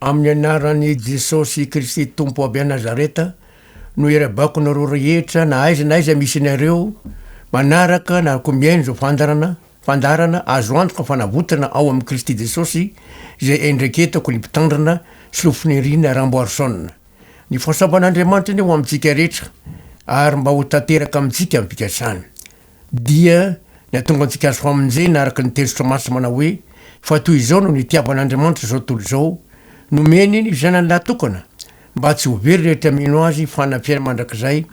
Amin'ny anaran'ny Jesosy Kristy tompo aby a Nazareta, no irabako nareo rehetra na aiza na aiza misy nareo manaraka na combien zao fandarana azo antoka fanavotana ao amin'ny Kristy Jesosy zay endreketako lipitandrana sy lofinirina Ramboarsona. Ny fahasaban'Andriamanitra ny ho amintsika rehetra ary mba ho tanteraka amintsika amin'ny mpikasany. Dia ny atonga antsika azo famonjena araka ny tezitra masina manao hoe fa toy izao no nitiavan'Andriamanitra zao tontolo zao nomeny ny zanany lahatokana mba tsy ho very rehetra mino azy fanampiaina mandrakizay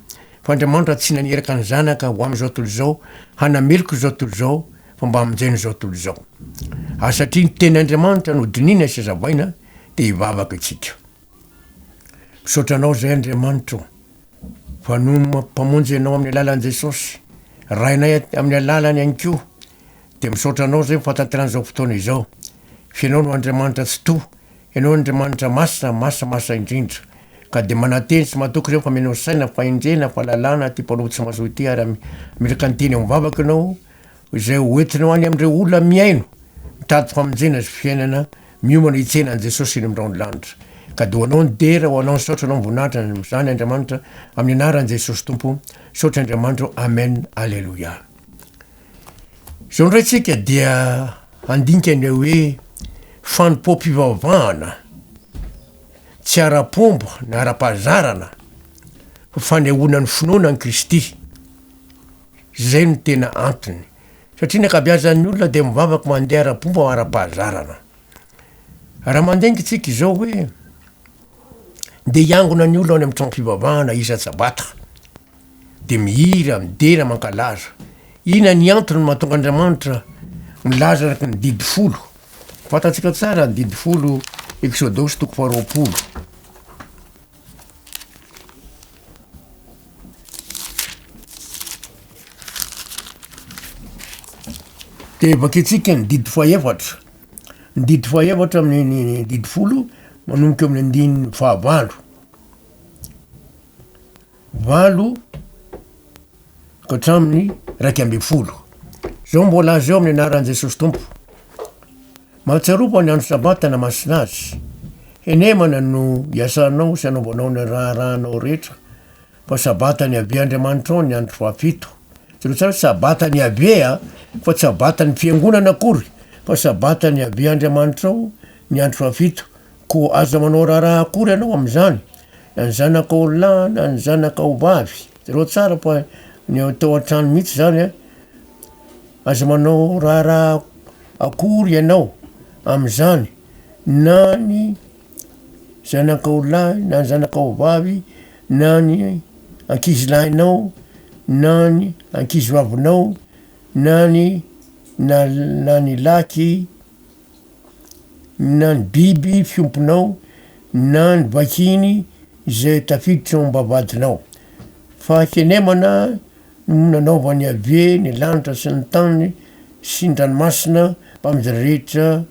fa Andriamanitra tsy nanieraka ny zanaka ho amin'izao tontolo zao hanameloko zao tontolo zao fa mba hamonjeny zao tontolo zao. Satria ny tenin'Andriamanitra no dinina sy zavaina dia hivavaka itsika. Misaotra anao zay Andriamanitra fa no mampamonjy anao amin'ny alalan'i Jesosy, rainay amin'ny alalany ihany koa, dia misaotra anao zay fahatanteran'izao fotoana izao. Fianao no Andriamanitra tsy to, ianao Andriamanitra masa indrindra, ka dia mananteny sy matoky ireo fa menao saina fahendrena fahalalana ty mpanovo tsy mahazo ity ary amiraka ny teny ao mivavaka anao izay hoentinao any amin'ireo olona miaino mitady famonjena sy fiainana miomana hitsenan'i Jesosy iny amin'irao ny lanitra. Ka dia ho anao ny dera, ho anao ny saotra, anao ny voninahitra izany Andriamanitra amin'ny anaran'i Jesosy Tompo. Saotra Andriamanitra, amen, alleluia. Zao ndray tsika dia andinika ny hoe fanompo-pivavahana tsy ara-pomba na ara-pahazarana fa fanehoana ny finoana ny Kristy. Zay no tena antony. Satria ny ankabeazan'ny olona dia mivavaka mandeha ara-pomba o ara-pahazarana. Raha mandinika tsika izao hoe dia hiangona ny olona any amin'ny trano fivavahana isa-tsabata dia mihira, midera, mankalaza. Ina ny antony mahatonga Andriamanitra milaza araka ny didy folo. Fantatsika tsara ny didy folo Exodosy 20. Dia vakitsika ny didy fahaefatra. Ny didy fahaefatra amin'ny didy folo manomboka amin'ny andininy fahavalo. Valo ka hatramin'ny 12. Zao mbola azy eo amin'ny anaran'i Jesosy Tompo. Mahatsiaropo ny andro sabata na masina azy. Henemana no iasanao sy anaovanao ny rahanao rehetra. Fa sabata ny habe Andriamanitra ao ny andro fahafito. Tsy tsara sabata ny habe fa tsy sabata ny fiangonana akory. Fa sabata ny habe Andriamanitra ao ny andro fahafito. Ko aza manao raha akory ianao amin'izany. Ny zanakao lahy na ny zanakao vavy. Zereo tsara fa ny atao an-trano mihitsy zany aza manao raha akory ianao amin'izany, na ny zanakao lahy na ny zanakao vavy na ny ankizy lahinao na ny ankizy vavinao na ny laky na ny biby fiomponao na ny vakiny zay tafiditra ao am-bavadinao. Fa henemana nanaova ny habe ny lanitra sy ny tany sy ny ranomasina mpamindry rehetra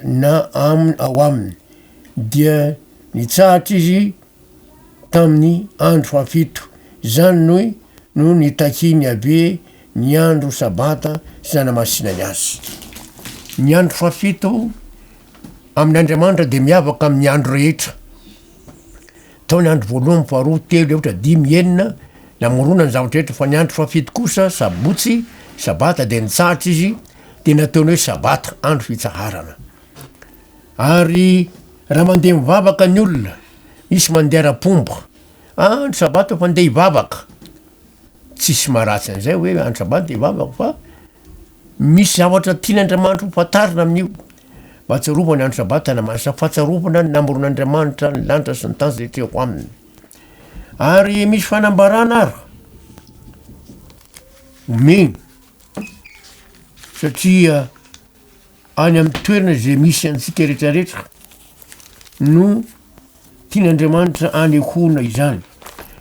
na ao aminy, dia nitsahatra izy tamin'ny andro fahafito. Zany no nitaky ny habe ny andro sabata sy nanamasinany azy. Ny andro fahafito amin'Andriamanitra dia miavaka amin'ny andro rehetra. Tao ny andro voalohany, faharoa, telo, efatra, dimy, enina namorona ny zavatra rehetra. Fa ny andro fahafito kosa sabotsy, sabata dia nitsahatra izy dia nataony hoe sabata, andro fitsaharana. Ary raha mandeha mivavaka ny olona, misy mandeha ara-pomba, andro sabata fa andeha hivavaka, tsisy maharatsy an'izay hoe andro sabata dia hivavaka, fa misy zavatra tian'Andriamanitra ho fantarina amin'io. Fahatsiarovana andro sabata na masina, fahatsiarovana ny namoron'Andriamanitra ny lanitra sy ny tany zay tiako aminy. Ary misy fanambarana ary omeny, satria any amin'ny toerana zay misy antsika rehetrarehetra no tian'Andriamanitra anehoana izany.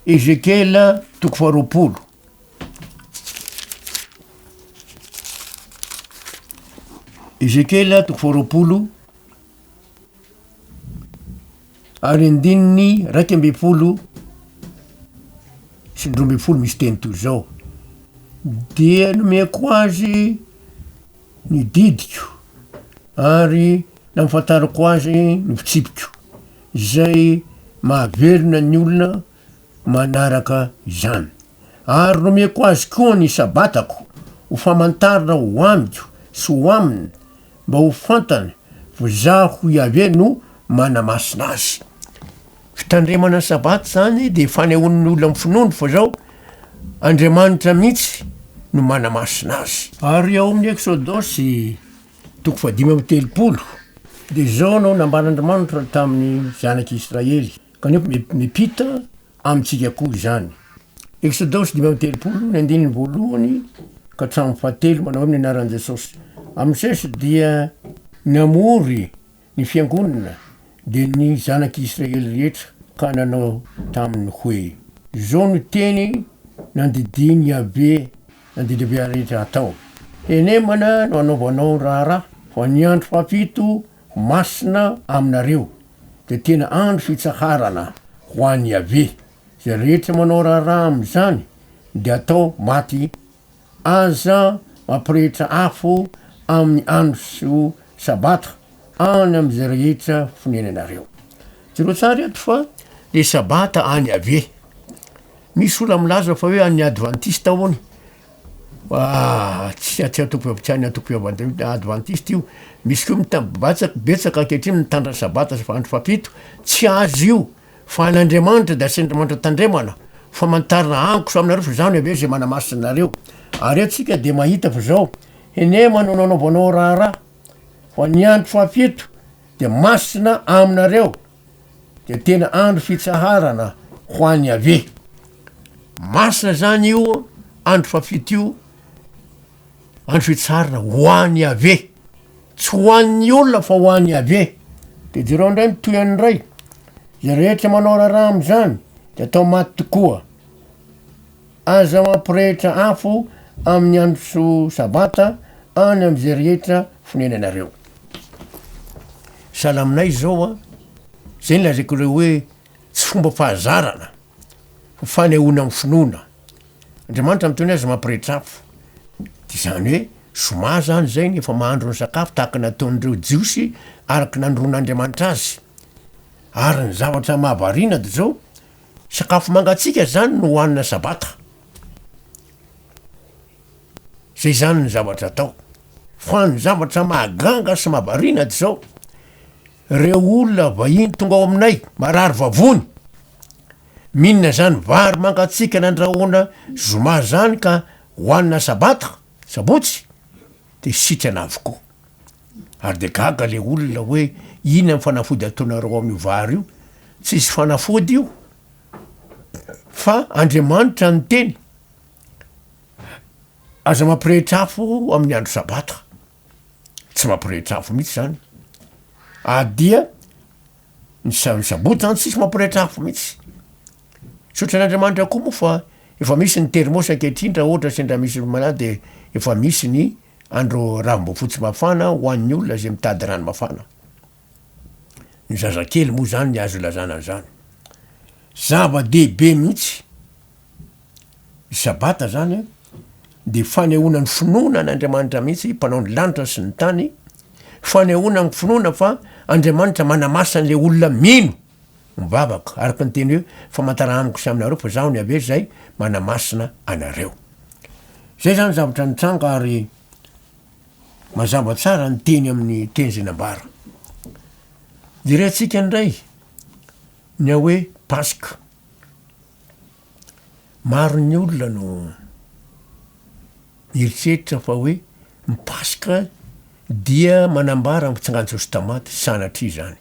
Ezekela 20. Ezekela 20 ary andininy 12 sy 12 misy teny toy zao. Dia nomeko azy ny didiko ary na mifantarako azy ny fitsipiko zay mahavelona ny olona manaraka izany. Ary nomeko azy koa ny sabatako ho famantarana ho amiko sy ho aminy mba ho fantany fa zaho Iave no manamasina azy. Fitandremana sabaty zany de fanehoan'ny olona mifinono fa zao Andriamanitra mihitsy no manamasina azy. Ary ao amin'ny Exodosy 5:telopolo de zao no nambaran'Andriamanitra tamin'ny zanak'Israely kanefa mipita amintsika koa izany. Exodosy 5:telopolo ny andininy voalohany ka hatramin'ny fahatelo manao amin'ny anaran'i Jesosy. Am'sesy dia namory ny fiangonana de ny zanak'Israely rehetra ka nanao taminy hoe zao no teny nandidiny Iave rehetra atao. Enemana no anaovanao raharaha fa ny andro fafito masina aminareo de tena andro fitsaharana ho an'ny Iave. Zay rehetra manao raharaha am'izany de atao maty. Aza mampirehitra afo amin'ny andro sabata any am'zay rehetra fonenanareo. Zero tsara eto fa le sabata any Iave. Misy ola milaza fa hoe any adventiste hoany. Tsy atoko adventiste io. Misy koa betsaka ankehitriny mitandra sabata fa andro fafito. Tsy azo io fa n'Andriamanitra de asen'Andriamanitra tandremana famantarana ankoso aminareo fa zany Iave zay manamasinareo. Ary atsika de mahita fa zao enemana no nanaovanao raharaha fa ny andro fafito de masina aminareo de tena andro fitsaharana ho an'ny Iave. Masina zany io andro fafito io andro fitsarana ho an'ny Iave, tsy ho an'ny olona fa ho an'ny Iave. De jereo ndray mitoy an'ray zay rehetra manao raharaha am'zany de atao maty tokoa. Aza mampirehitra afo amin'ny andro sabata any am'zay rehetra fonenanareo. Sahala aminay zao zay lazako reo hoe tsy fomba fahazarana fanehoana amin'ny finoana. Andriamanitra mitony azy mampirehitra afo. De zany hoe soma zany zay ny efa mahandro ny sakafo tahaka nataon'ireo jiosy araky nandron'Andriamanitra azy. Ary ny zavatra mahavarina de zao sakafo mangatsika zany no hoanina sabata. Zay zany ny zavatra atao. Fa ny zavatra mahaganga sy mahavarina de zao reo olona vahiny tonga ao aminay marary vavony minina zany vary mangatsika nandrahoana zoma zany ka hoanina sabata sabotsy de sitrana avokoa. Ary de gaga le olona hoe ina ny fanafody ataonareo amin'io vary io. Tsisy fanafody io fa Andriamanitra ny teny. Aza mampirehitra afo amin'ny andro sabata. Tsy mampirehitra afo mihitsy zany. Dia ny sabotsy zany tsisy mampirehitra afo mihitsy. Sotran'Andriamanitra koa moa fa efa misy ny termosy ankehitriny raha ohatra sendra misy mana de efa misy ny andro ravim-boafotsy mafana ho an'ny olona zay mitady rano mafana. Ny zazakely moa zany ny azo ilazana zany. Zava-dehibe mihitsy sabata zany de fanehoana ny finoana n'Andriamanitra mihitsy mpanao ny lanitra sy ny tany. Fanehoana ny finoana fa Andriamanitra manamasa an'le olona mino mivavaka araka ny teny hoe famantarana amiko sy aminareo fa zaho ny Iave zay manamasina anareo. Zay zany zavatra nitranga ary mazava tsara ny teny amin'ny teny zay nambara. Jerentsika ndray ny hoe Paska. Maro ny olona no mieritreritra fa hoe ny Paska dia manambara mitsangan'i Jesosy tamaty sanatria zany.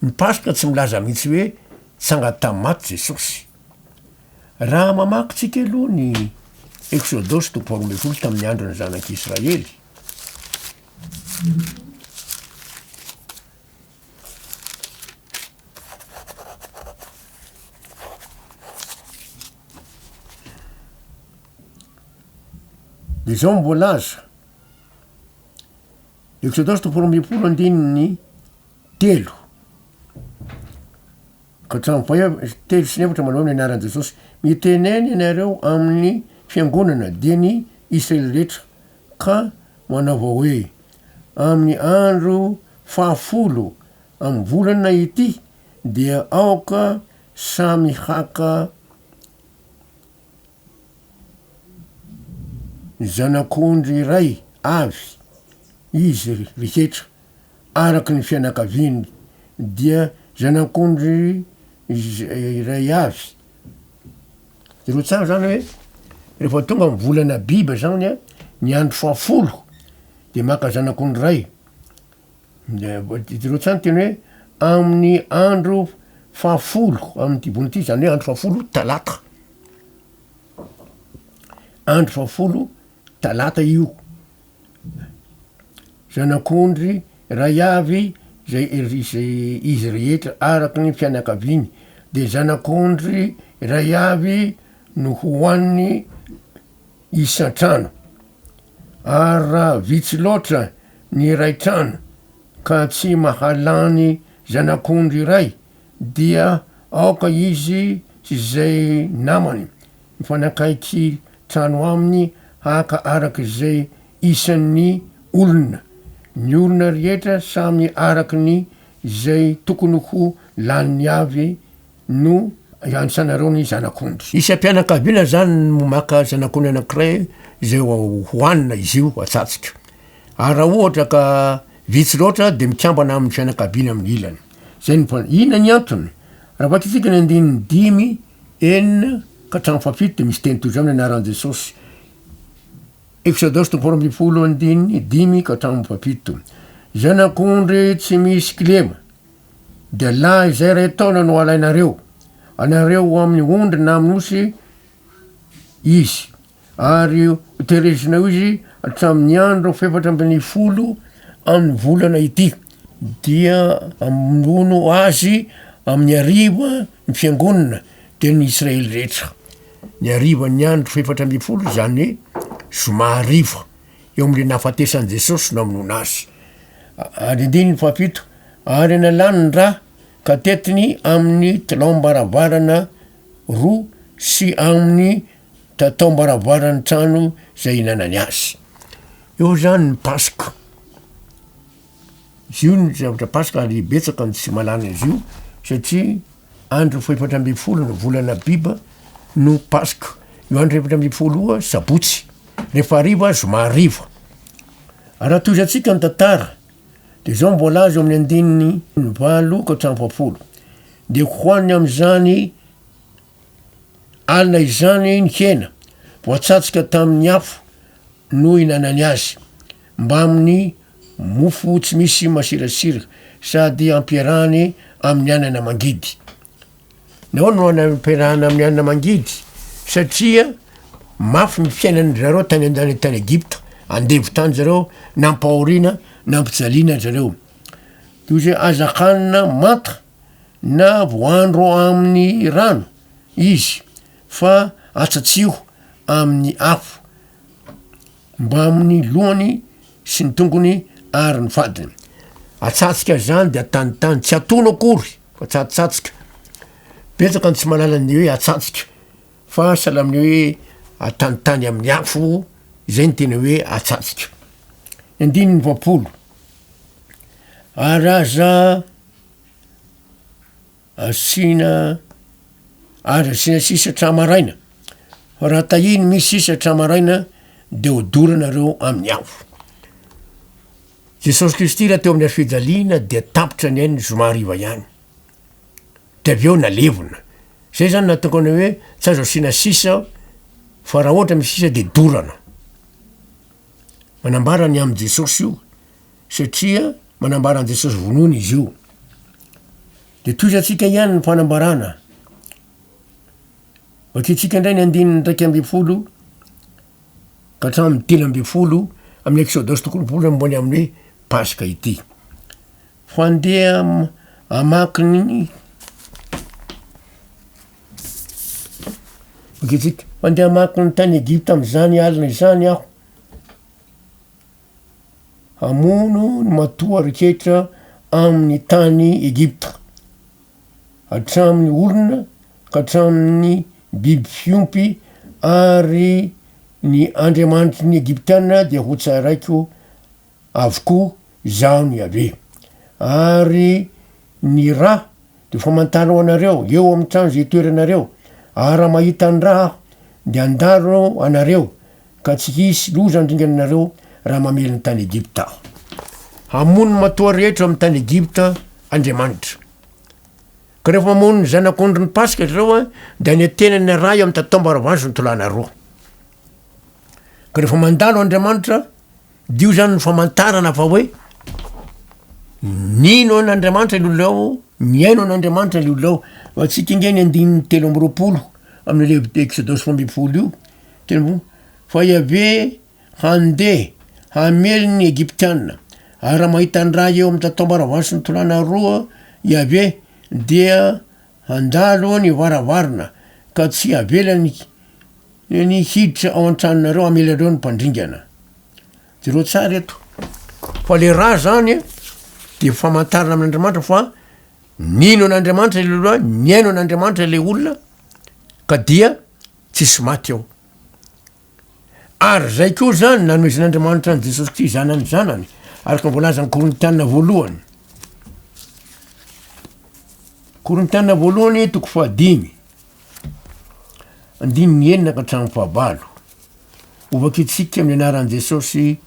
Ny Paska tsy milaza mihitsy hoe tsanga tamaty Jesosy. Raha mamakitsika aloha ny Exodosy 12 tamin'ny andro ny zanak'Israely. De zao mivolaza Exodosy 12:3 ka hatramin'ny telo sy efatra manao amin'ny anaran'i Jesosy. Miteneny ianareo amin'ny fiangonana dia ny Israely rehetra ka manaova hoe amin'ny andro fahafolo amin'ny volana ity dia aoka samy haka zanak'ondry iray avy izy rehetra araky ny fianakaviny dia zanak'ondry iray avy zero tsara zany hoe rehefa tonga amin'ny volana biba zany a ny andro fahafolo de maka zanak'ondry ray zero tsany teny hoe amin'ny andro fahafolo amin'ny tibony ity zany hoe andro fahafolo talata andro fahafolo talata io zanak'ondry ray avy zay izy rehetra araky ny fianakaviny de zanak'ondry ray avy no hoaniny isan-trano ary raha vitsy loatra ny ray trano ka tsy mahalany zanak'ondry ray dia aoka izy sy zay namany mifanakaiky trano aminy haka araky zay isan'ny olona ny olona rehetra samy araky ny zay tokony ho laniny avy no ansanareo ny zanak'ondry isam-pianakavina zany maka zanak'ondry anakiray zay hoanina izy io atsatsika ary raha ohatra ka vitsy loatra de mikambana amin'ny fianakavina amin'ny ilany zay ina ny antony raha vakitsika ny andininy 5 enina ka hatramy fafito de misy teny toy zany anaran' Jesosy Exodosy 15 ka hatramy fafito zanak'ondry tsy misy kilema de lahy izay ray taona no alainareo anareo amin'ny ondry na amin'ny osy izy ary terezinao izy hatramin'ny andro 17 amin'ny volana ity dia amono azy amin'ny ariva ny fiangonana de ny Israely rehetra ny ariva ny andro 17 zany zoma ariva eo am'le nahafatesan'i Jesosy no amono azy ary indiny ny fafito ary analany raha ka tetiny amin'ny talao-mbaravarana roa sy amin'ny tatao-mbaravarany trano zay inanany azy eo zany ny paska izy io ny zavatra paska ary betsaka ny tsy malana izy io satria andro 17 no volana biba no paska io andro 17 sabotsy rehefa ariva zoma ariva raha toizatsika ny tantara de zao mbola azy amin'ny andininy 8 ka hatramy 10 de hoaniny am'izany alina izany ny hena voatsatsika tamin'ny afo no inanany azy mba amin'ny mofo tsy misy masirasira sady ampiarahany amin'ny anana mangidy nahoana no ampiarahana amin'ny anana mangidy satria mafy ny fiainany zareo tany andany tany Egypta andevo tany zareo nampahorina nampijaliana zareo toy zay azakanina manta na voandro amin'ny rano izy fa atsatsio amin'ny afo mba amin'ny lohany sy ny tongony ary ny fadiny atsatsika zany de atanitany tsy atono akory fa tsatsatsika betsaka ny tsy malala ny hoe atsatsika fa salaminy hoe atanitany amin'ny afo zay ny tena hoe atsatsika andiny ny 20 ary aza asina sisa tramaraina fa raha tahiny misy sisa tramaraina de hodoranareo amin'ny afo Jesosy Kristy raha teo amin'ny fijaliana de tapitra ny ainy zoma ariva ihany de avy eo nalevona zay zany natakony hoe tsy azo asina sisa fa raha ohatra misy sisa de dorana manambarany amin'ny Jesosy io satria manambarany Jesosy vonony izy io de toizatsika ihany ny fanambarana vakitsika indray ny andininy 1 ka hatramin'ny 3 amin'ny Exodosy 10 mbony amin'ny hoe paska ity fandeha amakiny vakitsika fandeha amakiny tany Egypta am'izany alina izany aho hamono ny matoa rehetra amin'ny tany Egypta hatramin'ny olona ka hatramin'ny biby fiompy ary ny andriamanitry ny Egyptiana dia ho tsaraiko avokoa zaho ny ave ary ny raha de famantana ao anareo eo amy trano zay toeranareo ary raha mahita ny raha de andaro anareo ka tsy hisy loza andringananareo raha mamely ny tany Egypta. Hamono matoa rehetra amy tany Egypta Andriamanitra. Ka rehefa mamono ny zanak'ondry ny Pasika zao a de any tenany raha io amy tatombaravazo ny tolana roa. Ka rehefa mandalo Andriamanitra dio zany ny famantarana fa hoe nino an'Andriamanitra le olona ao, miaino an'Andriamanitra le olona ao. Fa tsika ingeny andininy 3 amin'ny le Exodus 12 io tena fa Yahvé handeha hamely ny Egyptianina ary raha mahita ny raha eo amy tatombaravazo sy ny tolana roa Yahvé dia handalo ny varavarana ka tsy avela ny hiditra ao an-tranonareo amely areo ny mpandringana. Jereo tsara eto fa le raha zany de famantarana amin'Andriamanitra fa nino an'Andriamanitra le olona, niaino an'Andriamanitra le olona ka dia tsisy maty ao. Ary zay koa zany nanomezan'Andriamanitra ny Jesosy Kristy zanany zanany araka voalaza ny Korintianina voalohany. Korintianina voalohany 5 andininy 9 ka hatramin'ny 17 ovakitsika amin'ny anaran'i Jesosy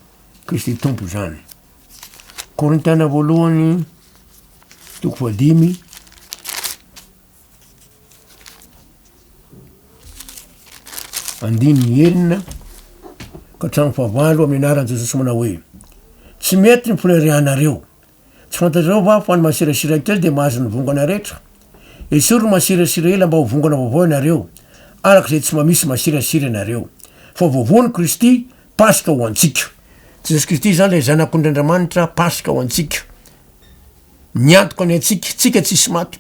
Kristy Tompo zany. Korintianina voalohany 5 andininy 9 ka hatramin'ny 17 amin'ny anaran'i Jesosy manao hoe tsy mety ny filerianareo. Tsy fantatrao va fa ny masirasira kely de mahazo ny vongana rehetra. Esory masirasira ela mba ho vongana vaovao ianareo arak'izay tsy mamisy masirasira ianareo. Fa vaovao ny Kristy Pasika ho antsika. Jesosy Kristy zany le zanak'Andriamanitra Pasika ho antsika. Miantoka any antsika, tsika tsisy maty.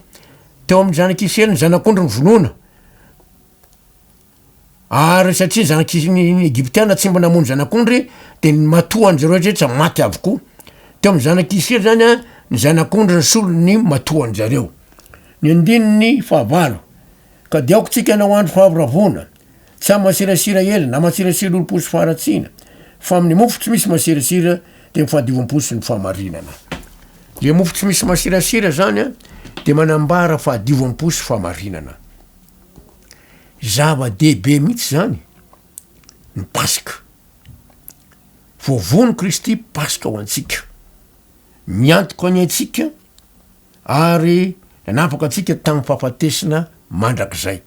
Teo amin'ny zanak'Israely ny zanak'ondry ny vonoina. Ary satria zanak'Israely Egyptiana tsy mba namono zanak'ondry de ny matoa an'zareo rehetra maty avokoa. Teo amin'ny zanak'Israely zany a ny zanak'ondry ny solony matoa an'zareo. Ny andininy 19 ka de aoko tsika na ho andro fahavravona tsy amy masirasira ela na masirasira olo-posy faharatsina fa amin'ny mofo tsy misy masirasira de mifahadiovam-posy ny fahamarinana. Le mofo tsy misy masirasira zany a de manambara fahadiovam-posy fahamarinana. Zava-dehibe mihitsy zany ny Pasika. Vaovao ny Kristy Pasika ho antsika. Miantoka any antsika ary nanapaka antsika tamin'ny fahafatesina mandrakizay.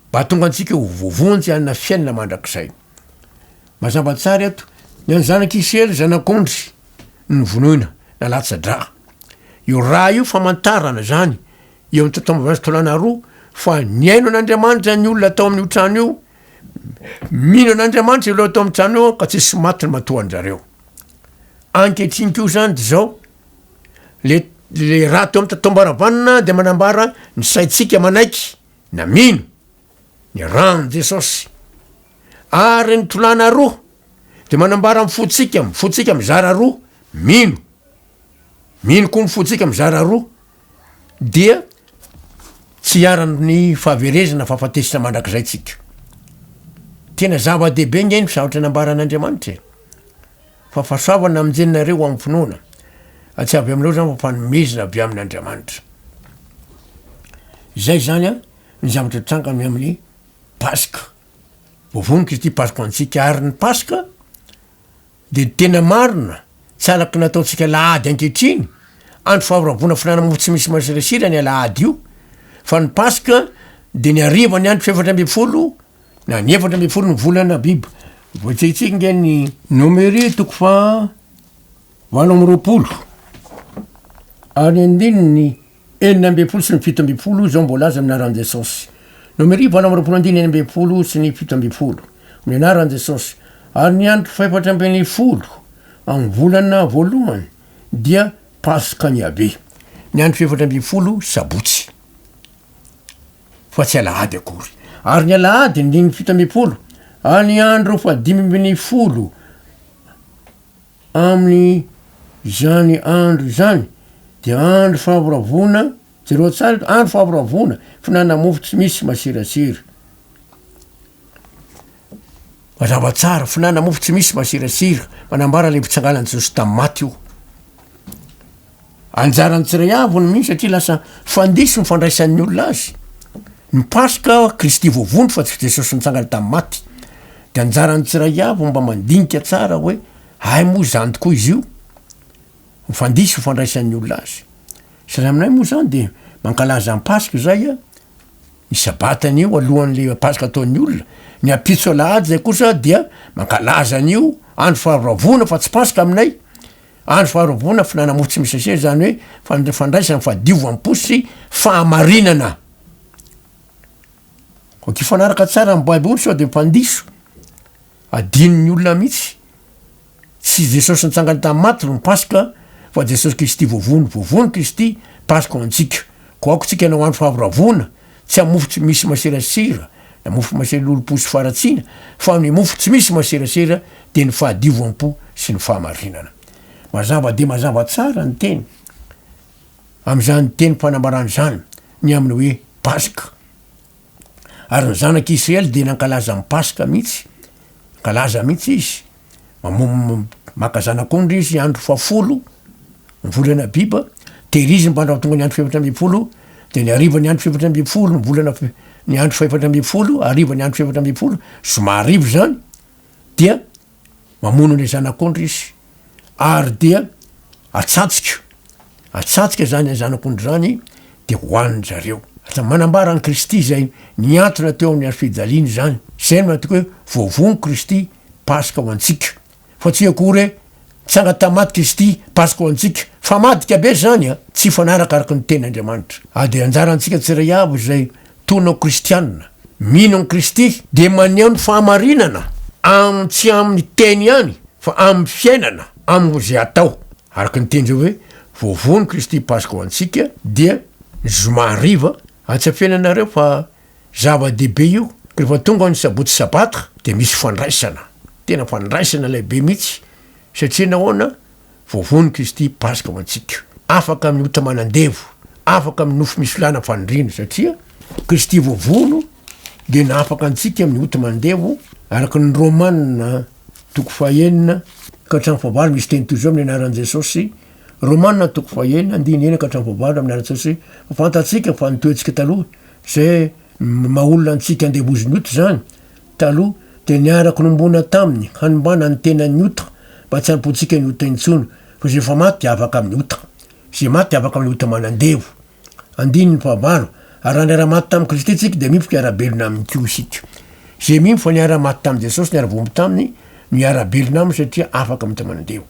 Mba tonga antsika ho voavonjy anina fiainana mandrakizay. Mazava tsara eto ny any zanak'Israely zanak'ondry ny vonoina na latsa-dra. Io raha io famantarana zany eo amin'ny tatombaravazo tolana roa fa niaino an'Andriamanitra ny olona atao amin'ny trano io, mino an'Andriamanitra ilo atao amin'ny trano io ka tsisy maty ny matoa an'zareo. Ankehitriny koa zany de zao le raha teo amin'ny tatombaravana de manambara ny saitsika manaiky na mino ny rano Jesosy ary ny tolana roa de manambara mifotsika mizara roa mino koa mifotsika mizara roa dia tsy hiarany fahaverezana fahafatesina mandrakizay tsika. Tena zava-dehibe ngeny fisavatra nambaran'Andriamanitra fa fahasoavana aminjenonareo amin'ny finoana atsy avy aminareo zany fa fanomezana avy amin'Andriamanitra. Zay zany a ny zavatra trangany amin'ny Pasika. Vaovao ny Kristy Pasika ho antsika ary ny Pasika de tena marina tsy alaky nataontsika lahady ankehitriny andro fahavravona finanana mofo tsy misy masirasira ny alahady io fa ny Pasika de ny ariva ny andro 7 na ny 7 ny volana Abiba. Voatsitsika nge ny Nomery 20 ary andininy 9 sy ny 17 zao mbola aza amin'ny anaran'i Jesosy. Nomery 20 sy ny 17 amin'ny anaran'i Jesosy. Ary ny andro 14 amin'ny volana voalohany dia Pasika ny Yahvé. Ny andro 14 sabotsy fa tsy alahady akory. Ary ny alahady ny 17 ary ny andro 15 amin'ny zany andro zany de andro fahavravona. Jereo tsara andro fahavravona finanana mofo tsy misy masirasira. Mazava tsara finanana mofo tsy misy masirasira manambara le fitsangalan'i Jesosy tamin'ny maty io. anjarany tsiray avony mihitsy satria lasa fandiso ny fandraisan'ny olona azy. Ny paska Kristy voavono fa tsy Jesosy nitsangana tamin'ny maty. De anjarany tsiray avy mba mandinika tsara hoe ay moa zany tokoa izy io. Fandiso fandraisan'ny olona azy. Sary aminay moa zany de mankalaza ny paska zay a ny sabatan'io alohan'le paska ataon'ny olona. Ny apitso alahady zay kosa dia mankalaza an'io andro faharavona fa tsy paska aminay. Andro faharavona finanana mofo tsy misy sasera zany hoe fandraisana fahadiovam-posy fahamarinana. Oky fanaraka tsara amin'ny Baiboly sao de mpandiso. Adin'ny olona mihitsy. Tsy Jesosy nitsangana tamin'ny maty no paska fa Jesosy Kristy voavono Kristy paska ho antsika. Ko ako tsika anao andro faharavona tsy amin'ny mofo tsy misy maserasera na mofo masera lolo-posy faratsiana fa amin'ny mofo tsy misy maserasera de ny fahadiovam-po sy ny fahamarinana. Mazava de mazava tsara ny teny. Am'izany teny mpanambarany zany ny amin'ny hoe paska. Ary ny zanak'Israely de nankalaza amin'ny paska mihitsy. Kalaza mihitsy izy. Maka zanak'ondry izy andro 10 ny volana Abiba, tehiriziny mba tonga ny andro 7 de ny ariva ny andro 7 ny volana ny andro 7 ariva ny andro 7 somarivo zany dia mamono le zanak'ondry izy. Ary dia atsatsika zany zanak'ondry zany de hoaniny zareo. Manambara ny Kristy zay niantona teo amin'ny andro fijaliany zany. Zay matoko hoe voavono Kristy paska ho antsika. Fa tsy akory tsanga tamaty Kristy paska ho antsika. Fa madika be zany tsy fanaraka araka ny ten'Andriamanitra. De anjarantsika tsiray avy zay tonao kristianina. Mino ny Kristy de maneho ny fahamarinana tsy amin'ny teny ihany fa amin'ny fiainana amin'ny zay atao. Araka ny teny zay hoe voavono Kristy paska ho antsika dia zoma hariva. Atsafiananareo fa zava-dehibe io. Rehefa tonga ny sabotsy sabata de misy fandraisana. Tena fandraisana lehibe mihitsy. Satria nahoana voavono Kristy paska ho antsika. Afaka amin'ny ota manandevo. Afaka amin'ny nofo misy filana fanindrina satria Kristy voavono de na afaka antsika amin'ny ota manandevo. Araka ny Romanina 9 ka hatramin'ny 7 misy teny toy zao amin'ny anaran'i Jesosy. Romanina 9 ka hatramin'ny 7 amin'ny anaran'i Jesosy. Fantatsika fa nitoetsika taloha zay maolona antsika andevoziny ota zany taloha de niaraka nombona taminy hanombana ny tenany ota mba tsy hampotsika ny ota intsony fa zay fa maty afaka amin'ny ota. Zay maty afaka amin'ny ota manandevo. Andiny ny fahavalo. Ary raha niara-maty tamin'ny Kristy tsika de mipoka iara-belona amin'ny kio isika. Zay mimo fa niara-maty tamin'i Jesosy niara-vomby taminy niara-belona aminy satria afaka amin'ny ota manandevo.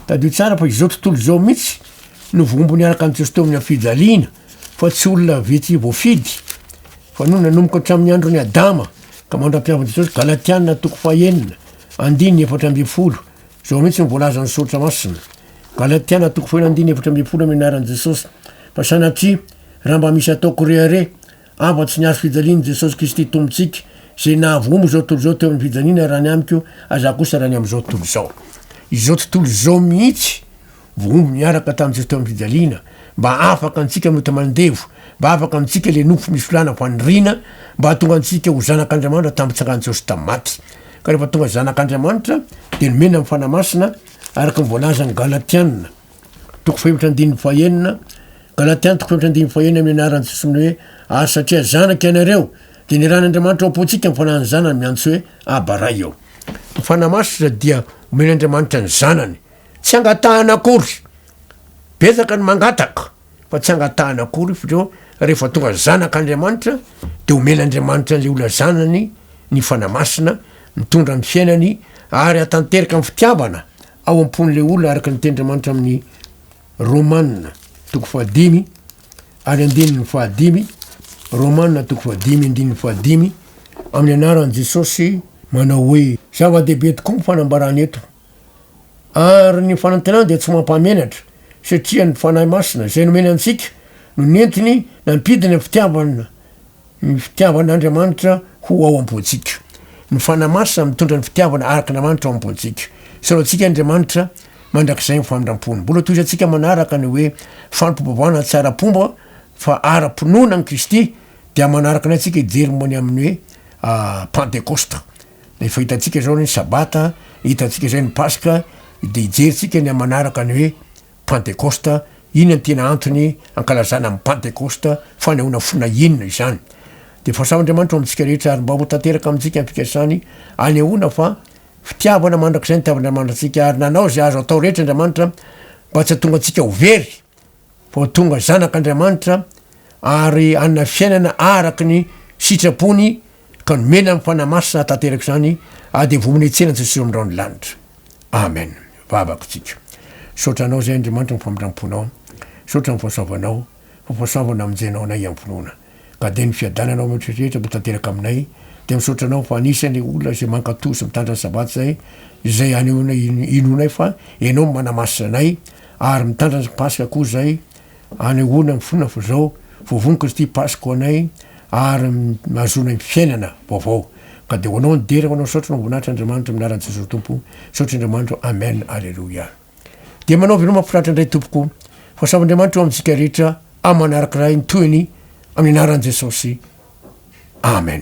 Tadio tsara fa izao tontolo zao mihitsy no vombo niaraka amin'ny Jesosy teo amin'ny fijaliana fa tsy olona vetsy voafidy fa no nanomboka hatramin'ny andron'ny Adama ka mandra-piavan'i Jesosy. Galatiana 1 andiny 4 zao mihitsy mivoalaza ny sotra masina. Galatiana 1 andiny 4 amin'ny anaran'i Jesosy. Fa sanatria raha mba misy ataoko rehare afa-tsy niazo fijaliany Jesosy Kristy tombontsika zay nahavombo zao tontolo zao teo amin'ny fijaliana raha ny amiko aza kosa raha ny am'izao tontolo zao. Izao tontolo zao mihitsy vombo miaraka tamin'i Jesosy teo amin'ny fijaliana mba afaka antsika amin'ny ota manandevo, mba afaka antsika le nofo misy filana fanirina, mba tonga antsika ho zanak'Andriamanitra tamin'ny fitsangan'i Jesosy tamin'ny maty. Ka rehefa tonga zanak'Andriamanitra de nomena amin'ny fanamasina araka mivoalaza ny Galatiana 1 Galatiana 1 amin'ny anaran'i Jesosy hoe ary satria zanaky ianareo de ny ran'Andriamanitra ao po-tsika mifanana ny zanany miantso hoe abaray eo. Ny fanamasina dia omen'Andriamanitra ny zanany. Tsy angatahana akory. Betsaka ny mangataka fa tsy angatahana akory fa rehefa tonga zanak'Andriamanitra de omen'Andriamanitra le olona zanany ny fanamasina mitondra ny fiainany ary atanteraka amin'ny fitiavana ao am-pon'le olona araka ny ten'Andriamanitra amin'ny Romanina 5 ary andininy 5 Romanina 5 andininy 5 amin'ny anaran'i Jesosy manao hoe zava-dehibe tokoa ny fanambarany eto. Ary ny fanantenana dia tsy mampamenatra satria ny fanahy masina zay nomena antsika no nentiny nampidina ny fitiavan'Andriamanitra ho ao am-poantsika. Ny fanahy masina mitondra ny fitiavana araka n'Andriamanitra ao am-poantsika. Soloantsika Andriamanitra mandrakizay ny famindram-pony. Mbola toy antsika manaraka ny hoe fanompompavana tsara-pomba fa ara-pinoana ny Kristy dia manaraka antsika hijery moany amin'ny hoe Pentecoste. Efa hitantsika zao ny sabata, hitantsika zay ny paska de hijeritsika ny manaraka ny hoe Pentecoste iny ny tena antony ankalazana amin'ny pentekosta fanehoana fonainina izany. De fahasavan'Andriamanitra amintsika rehetra ary mba ho tanteraka amintsika ampikasany anehoana fa fitiavana mandrak'izay ny tiavan'Andriamanitra antsika ary nanao zay azo atao rehetra Andriamanitra mba tsy hatonga antsika ho very fa ho tonga zanak'Andriamanitra ary anna fiainana araky ny sitrapony ka nomena amin'ny fanamasina tanteraka izany de vominetsena Jesosy amindreo ny lanitra. Amen. Vavaka tsika. Saotra anao zay Andriamanitra ny famindramponao, saotra ny fahasavanao, fa fahasavanao amin'izay anay amin'ny finoana. Ka de ny fiadananao mieritrrehetra mbo tanteraka aminay, de misaotra anao fa anisany olona zay mankatoso mitandra ny sabaty zay, izay anehoana inonay fa ianao manamasina anay ary mitandra ny pasika koa zay anehoana ny fonina fa zao vovono Kristy pasika ho anay ary mahazona ny fiainana vaovao. Ka de ho anao ny dera ho anao saotra no voninahitra Andriamanitra amin'ny anaran'i Jesosy Tompo, saotra Andriamanitra. Amen. Alleluia. De manao vinao mampifiratra indray tompoko fahasavan'Andriamanitra eo amintsika rehetra amin'ny manaraka ray ny toyny amin'ny anaran'i Jesosy. Amen.